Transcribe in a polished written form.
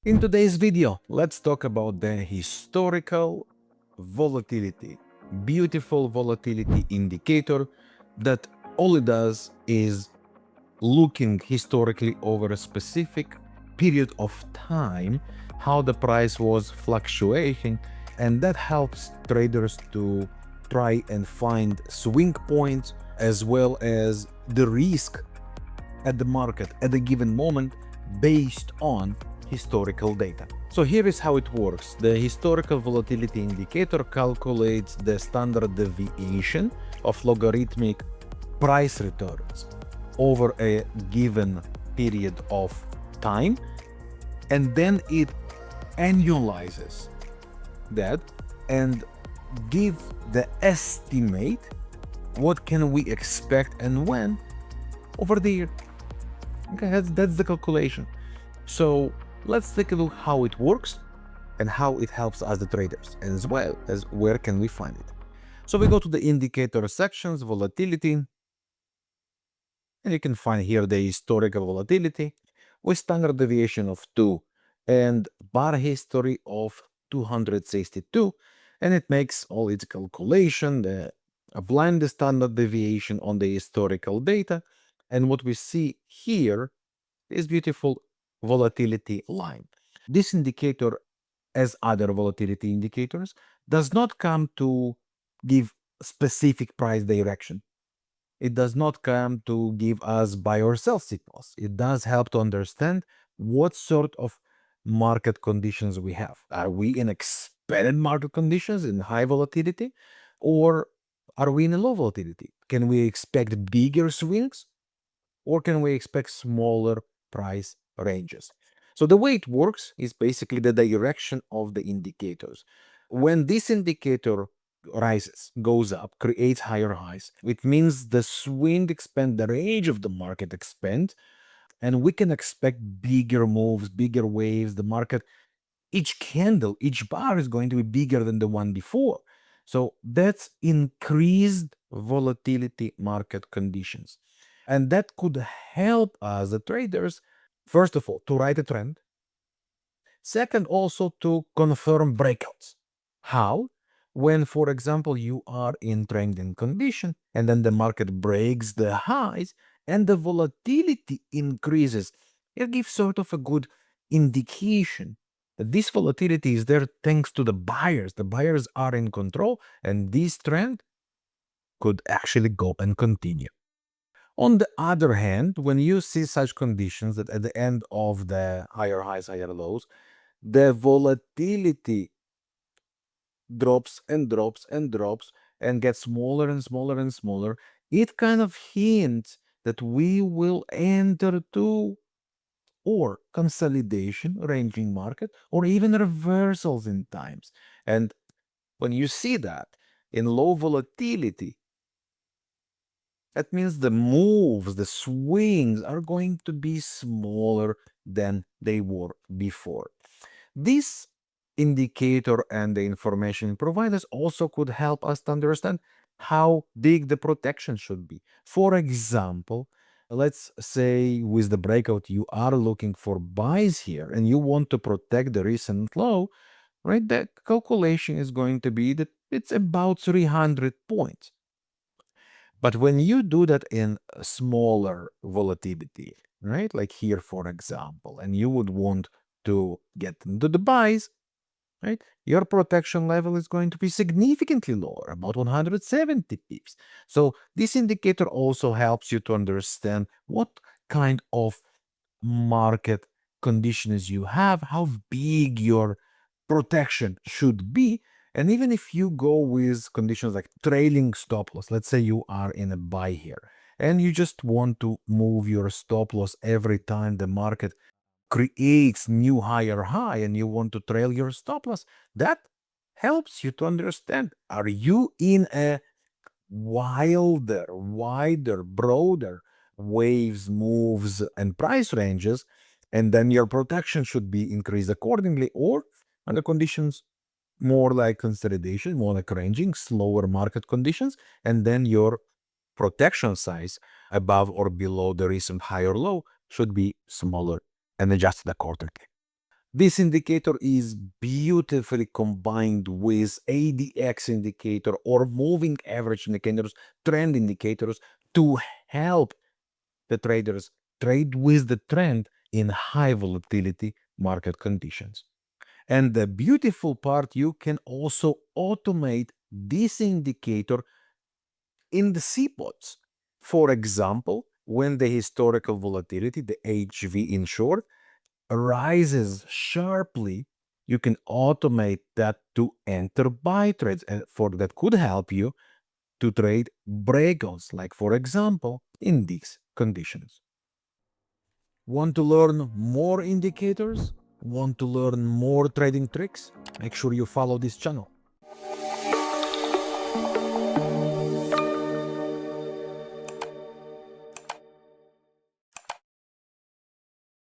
In today's video, let's talk about the historical volatility, beautiful volatility indicator that all it does is looking historically over a specific period of time, how the price was fluctuating, and that helps traders to try and find swing points as well as the risk at the market at a given moment based on historical data. So here is how it works. The historical volatility indicator calculates the standard deviation of logarithmic price returns over a given period of time, and then it annualizes that and give the estimate what can we expect and when over the year. Okay, that's the calculation. So let's take a look how it works and how it helps us the traders, as well as where can we find it. So we go to the indicator sections, volatility, and you can find here the historical volatility with standard deviation of 2 and bar history of 262, and it makes all its calculation, applying the standard deviation on the historical data, and what we see here is beautiful volatility line. This indicator, as other volatility indicators, does not come to give specific price direction. It does not come to give us buy or sell signals. It does help to understand what sort of market conditions we have. Are we in expanded market conditions in high volatility, or are we in a low volatility? Can we expect bigger swings, or can we expect smaller price ranges? So the way it works is basically the direction of the indicators. When this indicator rises, goes up, creates higher highs, it means the swing expand, the range of the market expand, and we can expect bigger moves, bigger waves. The market, each candle, each bar is going to be bigger than the one before. So that's increased volatility market conditions. And that could help us, the traders, first of all, to write a trend. Second, also to confirm breakouts. How? When, for example, you are in trending condition and then the market breaks the highs and the volatility increases, it gives sort of a good indication that this volatility is there thanks to the buyers. The buyers are in control, and this trend could actually go and continue. On the other hand, when you see such conditions that at the end of the higher highs, higher lows, the volatility drops and drops and drops and gets smaller and smaller and smaller, it kind of hints that we will enter to or consolidation, ranging market, or even reversals in times. And when you see that in low volatility, that means the moves, the swings are going to be smaller than they were before. This indicator and the information providers also could help us to understand how big the protection should be. For example, let's say with the breakout, you are looking for buys here and you want to protect the recent low, right? The calculation is going to be that it's about 300 points. But when you do that in a smaller volatility, right? Like here, for example, and you would want to get into the buys, right? Your protection level is going to be significantly lower, about 170 pips. So this indicator also helps you to understand what kind of market conditions you have, how big your protection should be. And even if you go with conditions like trailing stop loss, let's say you are in a buy here and you just want to move your stop loss every time the market creates new higher high and you want to trail your stop loss, that helps you to understand, are you in a wilder, wider, broader waves, moves, and price ranges, and then your protection should be increased accordingly, or under conditions more like consolidation, more like ranging, slower market conditions, and then your protection size above or below the recent high or low should be smaller and adjusted accordingly. This indicator is beautifully combined with ADX indicator or moving average indicators, trend indicators to help the traders trade with the trend in high volatility market conditions. And the beautiful part, you can also automate this indicator in the cBots. For example, when the historical volatility, the HV in short, rises sharply, you can automate that to enter buy trades, and for that could help you to trade breakouts, like for example, in these conditions. Want to learn more indicators? Want to learn more trading tricks? Make sure you follow this channel.